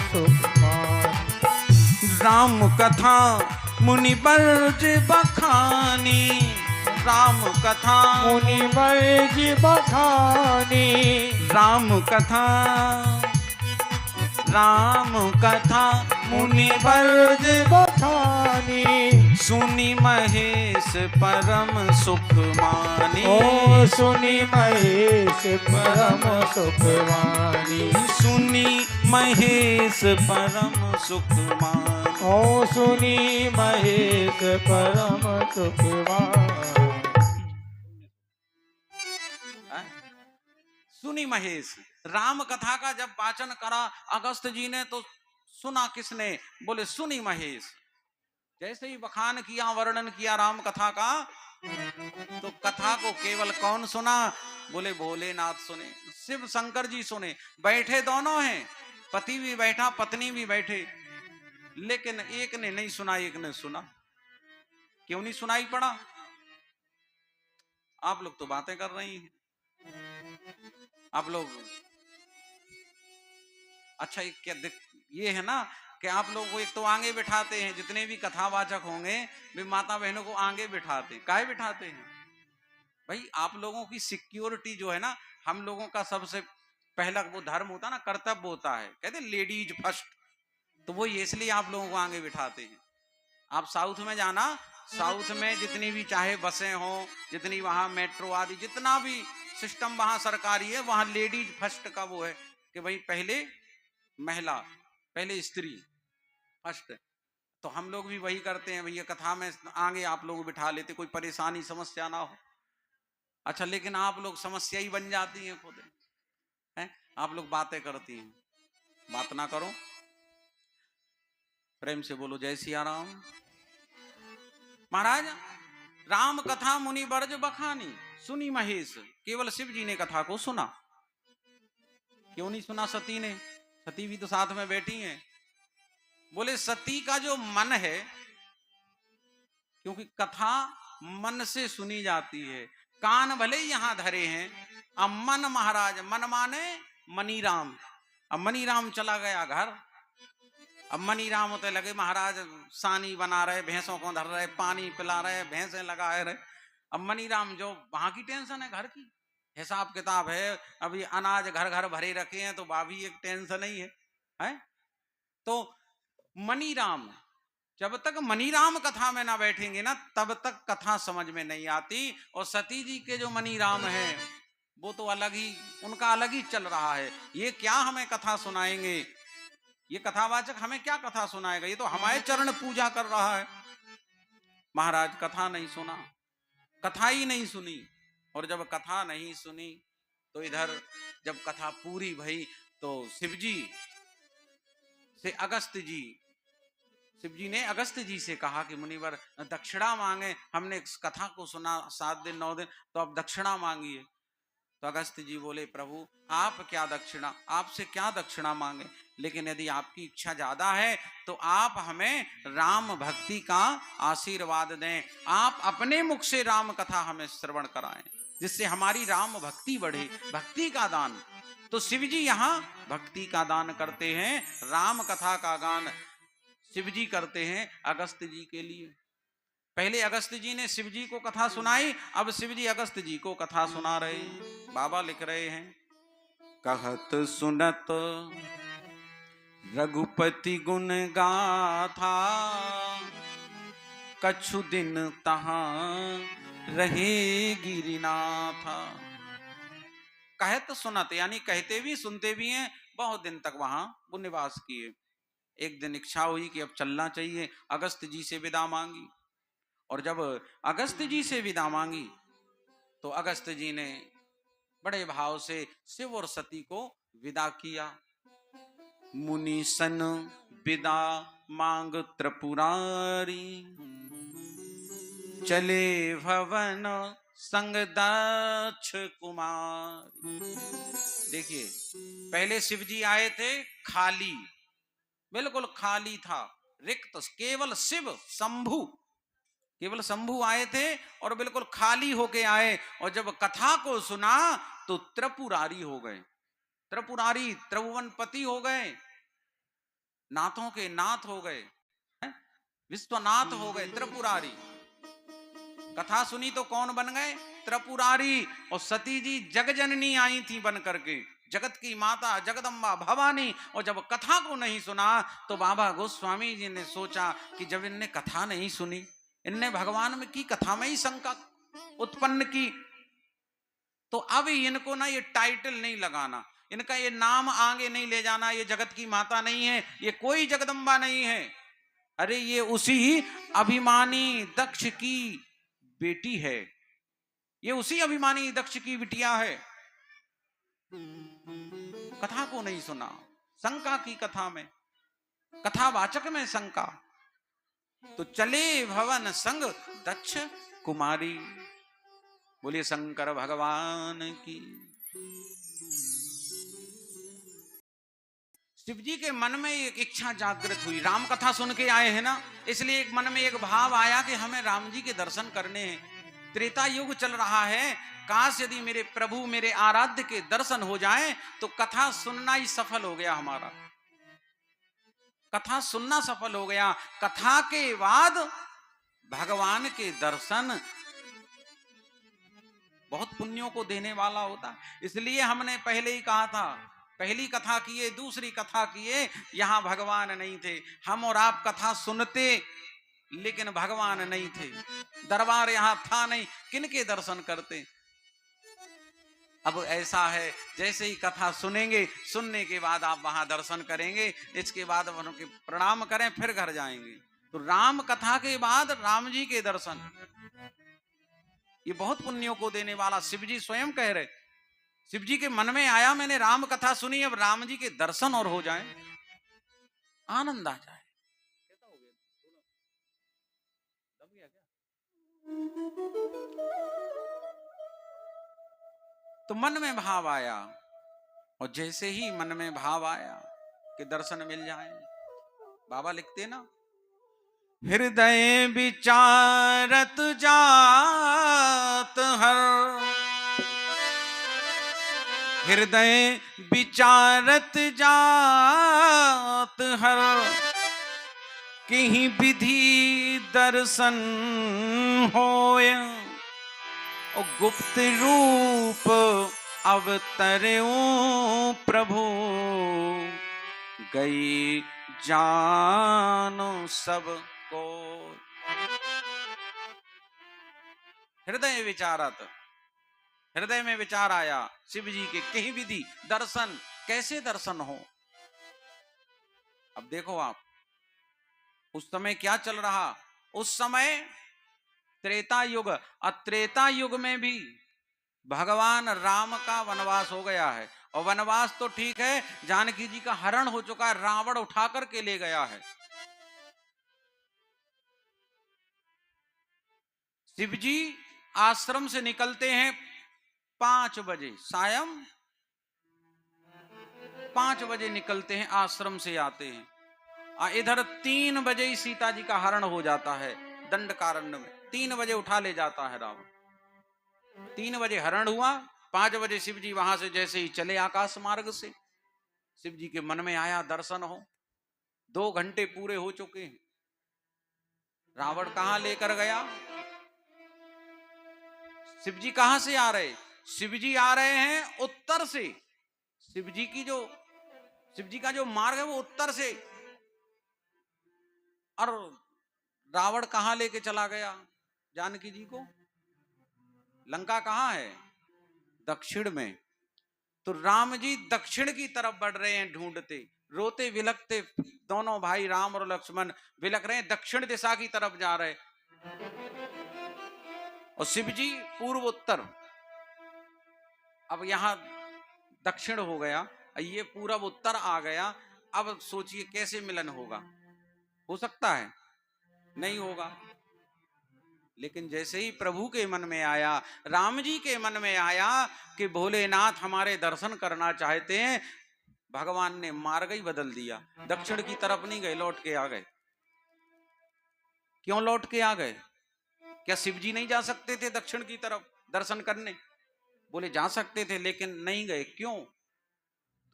सुख मानी। राम कथा मुनि बरज बखानी, राम कथा मुनि बरज बखानी। राम कथा, राम कथा मुनि बरज बखानी। सुनी महेश परम सुख मानी। ओ सुनी महेश परम सुख मानी। सुनी महेश परम सुख मानी। ओ सुनी महेश परम सुख मानी। सुनी महेश, राम कथा का जब वाचन करा अगस्त जी ने तो सुना किसने? बोले सुनी महेश। जैसे ही बखान किया, वर्णन किया राम कथा का, तो कथा को केवल कौन सुना? बोले भोलेनाथ सुने, शिव शंकर जी सुने। बैठे दोनों हैं, पति भी बैठा पत्नी भी बैठे, लेकिन एक ने नहीं सुना, एक ने सुना। क्यों नहीं सुनाई पड़ा? आप लोग तो बातें कर रही हैं, आप लोग अच्छा ये है ना कि आप लोग को एक तो आगे बिठाते हैं, जितने भी कथावाचक होंगे वे माता बहनों को आगे बिठाते हैं। काहे बिठाते हैं भाई? आप लोगों की सिक्योरिटी जो है ना, हम लोगों का सबसे पहला वो धर्म होता है ना, कर्तव्य होता है, कहते लेडीज फर्स्ट, तो वो इसलिए आप लोगों को आगे बिठाते हैं। आप साउथ में जाना, साउथ में जितनी भी चाहे बसें हो, जितनी वहां मेट्रो आदि जितना भी सिस्टम वहां सरकारी है, वहां लेडीज फर्स्ट का वो है कि भाई पहले महिला, पहले स्त्री फर्स्ट। तो हम लोग भी वही करते हैं भैया, कथा में आगे आप लोग बिठा लेते, कोई परेशानी समस्या ना हो। अच्छा, लेकिन आप लोग समस्या ही बन जाती हैं खुद, हैं? आप लोग बातें करती हैं, बात ना करो। प्रेम से बोलो जय सिया राम। महाराज, राम कथा मुनि बरज बखानी, सुनी महेश। केवल शिव जी ने कथा को सुना, क्यों नहीं सुना सती ने? सती भी तो साथ में बैठी हैं। बोले सती का जो मन है, क्योंकि कथा मन से सुनी जाती है, कान भले यहां धरे हैं, अब मन महाराज, मन माने मनीराम। अब मनीराम चला गया घर, अब मनीराम होते लगे महाराज सानी बना रहे, भैंसों को धर रहे, पानी पिला रहे, भैंसें लगाए रहे। अब मनीराम जो वहां की टेंशन है, घर की हिसाब किताब है, अभी अनाज घर घर भरे रखे हैं, तो वह भी एक टेंशन ही है? तो मनीराम, जब तक मनीराम कथा में ना बैठेंगे ना, तब तक कथा समझ में नहीं आती। और सती जी के जो मनीराम है वो तो अलग ही, उनका अलग ही चल रहा है। ये क्या हमें कथा सुनाएंगे, ये कथावाचक हमें क्या कथा सुनाएगा? ये तो हमारे चरण पूजा कर रहा है। महाराज कथा नहीं सुना, कथा ही नहीं सुनी। और जब कथा नहीं सुनी तो इधर जब कथा पूरी भई तो शिवजी से अगस्त जी, शिवजी ने अगस्त जी से कहा कि मुनिवर दक्षिणा मांगे, हमने इस कथा को सुना 7 दिन 9 दिन, तो अब दक्षिणा मांगिए। तो अगस्त जी बोले प्रभु आप क्या दक्षिणा, आपसे क्या दक्षिणा मांगे, लेकिन यदि आपकी इच्छा ज्यादा है तो आप हमें राम भक्ति का आशीर्वाद दें, आप अपने मुख से राम कथा हमें श्रवण कराएं, जिससे हमारी राम भक्ति बढ़े, भक्ति का दान। तो शिव जी यहाँ भक्ति का दान करते हैं, राम कथा का गान शिव जी करते हैं अगस्त जी के लिए। पहले अगस्त जी ने शिव जी को कथा सुनाई, अब शिव जी अगस्त जी को कथा सुना रहे। बाबा लिख रहे हैं, कहत सुनत रघुपति गुण गाथा, कछु दिन तहां रहे गिरिनाथा। कहत सुनत यानी कहते भी सुनते भी हैं, बहुत दिन तक वहां वो निवास किए। एक दिन इच्छा हुई कि अब चलना चाहिए, अगस्त जी से विदा मांगी। और जब अगस्त जी से विदा मांगी तो अगस्त जी ने बड़े भाव से शिव और सती को विदा किया। मुनि सन विदा मांग त्रिपुरारी, चले भवन संग दक्ष कुमार। देखिए, पहले शिव जी आए थे खाली, बिल्कुल खाली था, रिक्त, केवल शिव शंभु, केवल शंभु आए थे और बिल्कुल खाली होके आए। और जब कथा को सुना तो त्रिपुरारी हो गए, त्रिपुरारी त्रिभुवनपति हो गए। नाथों के नाथ हो गए, विश्वनाथ हो गए, त्रिपुरारी। कथा सुनी तो कौन बन गए? त्रिपुरारी। और सती जी जगजननी आई थी बन करके, जगत की माता जगदम्बा भवानी। और जब कथा को नहीं सुना तो बाबा गोस्वामी जी ने सोचा कि जब इनने कथा नहीं सुनी, इनने भगवान में की कथा में ही शंका उत्पन्न की, तो अब इनको ना ये टाइटल नहीं लगाना, इनका ये नाम आगे नहीं ले जाना। ये जगत की माता नहीं है, ये कोई जगदम्बा नहीं है, अरे ये उसी अभिमानी दक्ष की बेटी है, ये उसी अभिमानी दक्ष की बिटिया है। कथा को नहीं सुना, शंका की कथा में, कथावाचक में शंका। तो चले भवन संग दक्ष कुमारी। बोलिए शंकर भगवान की। शिव जी के मन में एक इच्छा जागृत हुई, राम कथा सुन के आए हैं ना, इसलिए एक मन में एक भाव आया कि हमें राम जी के दर्शन करने हैं। त्रेता युग चल रहा है, काश यदि मेरे प्रभु मेरे आराध्य के दर्शन हो जाएं तो कथा सुनना ही सफल हो गया हमारा, कथा सुनना सफल हो गया। कथा के बाद भगवान के दर्शन बहुत पुण्यों को देने वाला होता, इसलिए हमने पहले ही कहा था, पहली कथा किए दूसरी कथा किए, यहां भगवान नहीं थे। हम और आप कथा सुनते लेकिन भगवान नहीं थे, दरबार यहां था नहीं, किनके दर्शन करते? अब ऐसा है, जैसे ही कथा सुनेंगे, सुनने के बाद आप वहां दर्शन करेंगे, इसके बाद उनके प्रणाम करें फिर घर जाएंगे। तो राम कथा के बाद राम जी के दर्शन, ये बहुत पुण्यों को देने वाला। शिव जी स्वयं कह रहे, शिव जी के मन में आया मैंने राम कथा सुनी, अब राम जी के दर्शन और हो जाए, आनंद आ जाए। तो मन में भाव आया, और जैसे ही मन में भाव आया कि दर्शन मिल जाए, बाबा लिखते ना, हृदय विचारत जात हर, हृदय विचारत जात हर, कहीं विधि दर्शन होय, और गुप्त रूप अवतर्यों प्रभु, गई जानो सब को। हृदय विचारत, हृदय में विचार आया शिव जी के, कहीं विधि दर्शन, कैसे दर्शन हो। अब देखो आप, उस समय क्या चल रहा, उस समय त्रेता युग, और त्रेता युग में भी भगवान राम का वनवास हो गया है। और वनवास तो ठीक है, जानकी जी का हरण हो चुका है, रावण उठा करके ले गया है। शिव जी आश्रम से निकलते हैं 5 बजे, सायं 5 बजे निकलते हैं, आश्रम से आते हैं। इधर 3 बजे ही सीता जी का हरण हो जाता है, दंडकारण्य में 3 बजे उठा ले जाता है रावण। 3 बजे हरण हुआ, 5 बजे शिव जी वहां से जैसे ही चले आकाश मार्ग से, शिव जी के मन में आया दर्शन हो। 2 घंटे पूरे हो चुके हैं, रावण कहां लेकर गया, शिव जी कहां से आ रहे, शिव जी आ रहे हैं उत्तर से, शिव जी का जो मार्ग है वो उत्तर से, और रावण कहां लेके चला गया जानकी जी को, लंका कहां है, दक्षिण में। तो राम जी दक्षिण की तरफ बढ़ रहे हैं ढूंढते, रोते विलखते, दोनों भाई राम और लक्ष्मण विलख रहे हैं, दक्षिण दिशा की तरफ जा रहे, और शिव जी पूर्व उत्तर। अब यहां दक्षिण हो गया, ये पूरब उत्तर आ गया। अब सोचिए कैसे मिलन होगा, हो सकता है नहीं होगा। लेकिन जैसे ही प्रभु के मन में आया, राम जी के मन में आया कि भोलेनाथ हमारे दर्शन करना चाहते हैं, भगवान ने मार्ग ही बदल दिया, दक्षिण की तरफ नहीं गए, लौट के आ गए। क्यों लौट के आ गए? क्या शिव जी नहीं जा सकते थे दक्षिण की तरफ दर्शन करने? बोले जा सकते थे लेकिन नहीं गए। क्यों?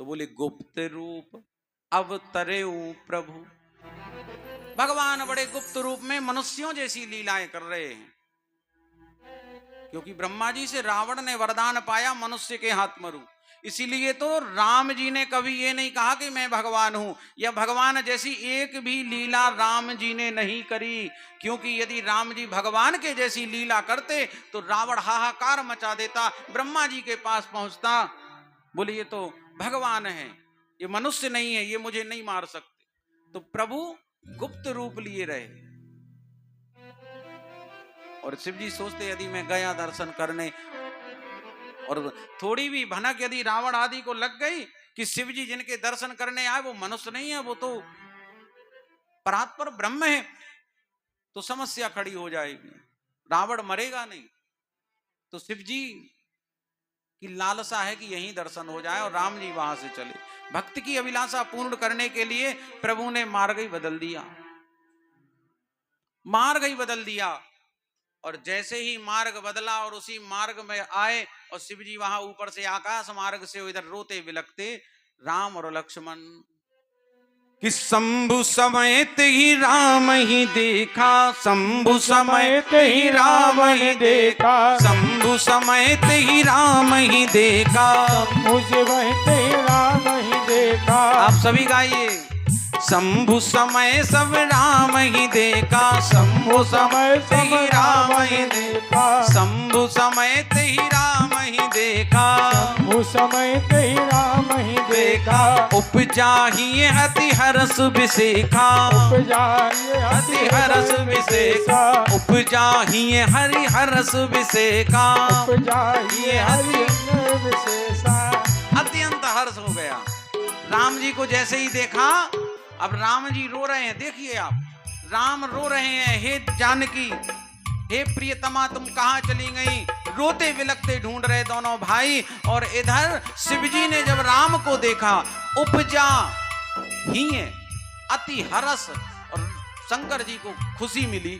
तो बोले गुप्त रूप अवतरेउ प्रभु। भगवान बड़े गुप्त रूप में मनुष्यों जैसी लीलाएं कर रहे हैं, क्योंकि ब्रह्मा जी से रावण ने वरदान पाया मनुष्य के हाथ मरू। इसीलिए तो राम जी ने कभी ये नहीं कहा कि मैं भगवान हूं, या भगवान जैसी एक भी लीला राम जी ने नहीं करी, क्योंकि यदि राम जी भगवान के जैसी लीला करते तो रावण हाहाकार मचा देता, ब्रह्मा जी के पास पहुंचता, बोले ये तो भगवान है, ये मनुष्य नहीं है, ये मुझे नहीं मार सकते। तो प्रभु गुप्त रूप लिए रहे। और शिव जी सोचते यदि मैं गया दर्शन करने, और थोड़ी भी भनक यदि रावण आदि को लग गई कि शिव जी जिनके दर्शन करने आए वो मनुष्य नहीं है, वो तो परात्पर ब्रह्म है, तो समस्या खड़ी हो जाएगी। रावण मरेगा नहीं, तो शिव जी की लालसा है कि यहीं दर्शन हो जाए और राम जी वहां से चले। भक्त की अभिलाषा पूर्ण करने के लिए प्रभु ने मार्ग ही बदल दिया, मार्ग ही बदल दिया। और जैसे ही मार्ग बदला और उसी मार्ग में आए, और शिव जी वहां ऊपर से आकाश मार्ग से इधर रोते बिलखते राम और लक्ष्मण कि शंभु समेत ही राम ही देखा, शंभु समेत ही राम ही देखा, शंभु समेत ही राम ही देखा, मुझे बहते राम ही देखा। आप सभी गाइए। शंभु समय सब राम ही देखा, शंभु समय से ही राम ही देखा, शंभु समय ते ही राम ही देखा, शंभु समय ते ही राम ही देखा। उपजा ही अति हर्ष विशेखा, उपजा ये अति हर्ष विशेखा, उपजा ही हरि हर्ष विशेखा, उपजा ये हरि विशेषा। अत्यंत हर्ष हो गया राम जी को जैसे ही देखा। अब राम जी रो रहे हैं, देखिए आप, राम रो रहे हैं, हे जानकी, हे प्रियतमा तुम कहां चली गई, रोते बिलखते ढूंढ रहे दोनों भाई। और इधर शिव जी ने जब राम को देखा, उपजा ही अति हर्ष, और शंकर जी को खुशी मिली।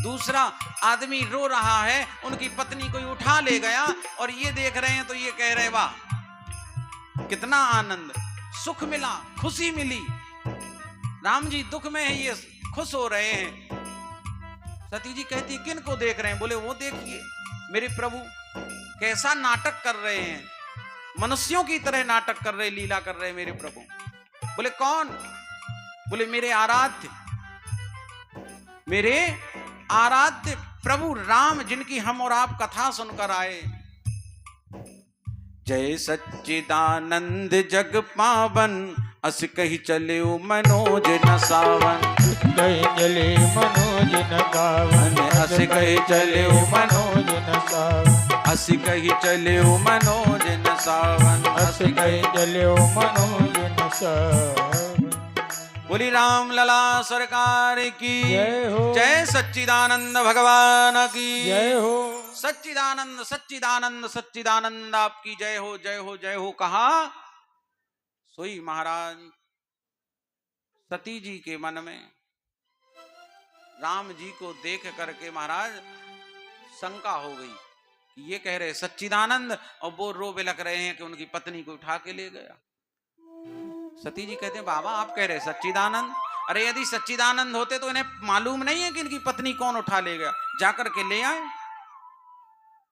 दूसरा आदमी रो रहा है, उनकी पत्नी कोई उठा ले गया, और ये देख रहे हैं तो ये कह रहे वाह कितना आनंद, सुख मिला, खुशी मिली। राम जी दुख में है, ये खुश हो रहे हैं। सती जी कहती किन को देख रहे हैं? बोले वो देखिए मेरे प्रभु कैसा नाटक कर रहे हैं, मनुष्यों की तरह नाटक कर रहे, लीला कर रहे मेरे प्रभु। बोले कौन? बोले मेरे आराध्य प्रभु राम, जिनकी हम और आप कथा सुनकर आए। जय सच्चिदानंद जग पावन, अस कही चले मनोज न सावन, कही चले मनोज न गावन, अस कही चले मनोज न सावन, अस कही चले मनोज न सावन, अस कही चले मनोज न सावन। बोली राम लला सरकार की जय हो, जय सच्चिदानंद भगवान की जय हो, सच्चिदानंद सच्चिदानंद सच्चिदानंद आपकी जय हो, जय हो, जय हो। कहा सोई महाराज सती जी के मन में राम जी को देख करके महाराज शंका हो गई कि ये कह रहे सच्चिदानंद, और वो रो बिलख रहे हैं कि उनकी पत्नी को उठा के ले गया। सती जी कहते हैं बाबा आप कह रहे सच्चिदानंद, अरे यदि सच्चिदानंद होते तो इन्हें मालूम नहीं है कि इनकी पत्नी कौन उठा ले गया, जाकर के ले आए।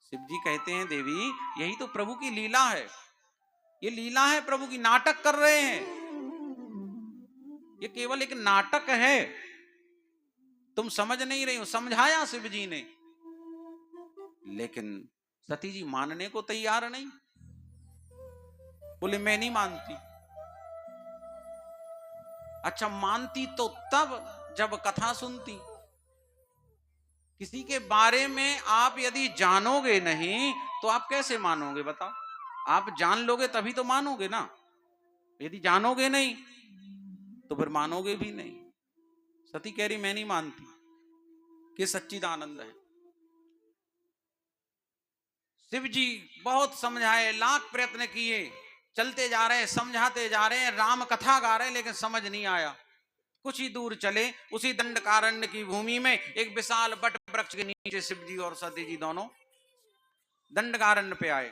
शिव जी कहते हैं देवी यही तो प्रभु की लीला है, ये लीला है प्रभु की, नाटक कर रहे हैं, ये केवल एक नाटक है, तुम समझ नहीं रही हो। समझाया शिव जी ने, लेकिन सती जी मानने को तैयार नहीं। बोले मैं नहीं मानती। अच्छा मानती तो तब जब कथा सुनती। किसी के बारे में आप यदि जानोगे नहीं तो आप कैसे मानोगे बताओ? आप जान लोगे तभी तो मानोगे ना, यदि जानोगे नहीं तो फिर मानोगे भी नहीं। सती कह रही मैं नहीं मानती कि सच्चिदानंद है। शिव जी बहुत समझाए, लाख प्रयत्न किए, चलते जा रहे हैं, समझाते जा रहे हैं, राम कथा गा रहे हैं, लेकिन समझ नहीं आया। कुछ ही दूर चले, उसी दंडकारण्य की भूमि में एक विशाल बट वृक्ष के नीचे शिव जी और सती जी दोनों दंडकारण्य पे आए।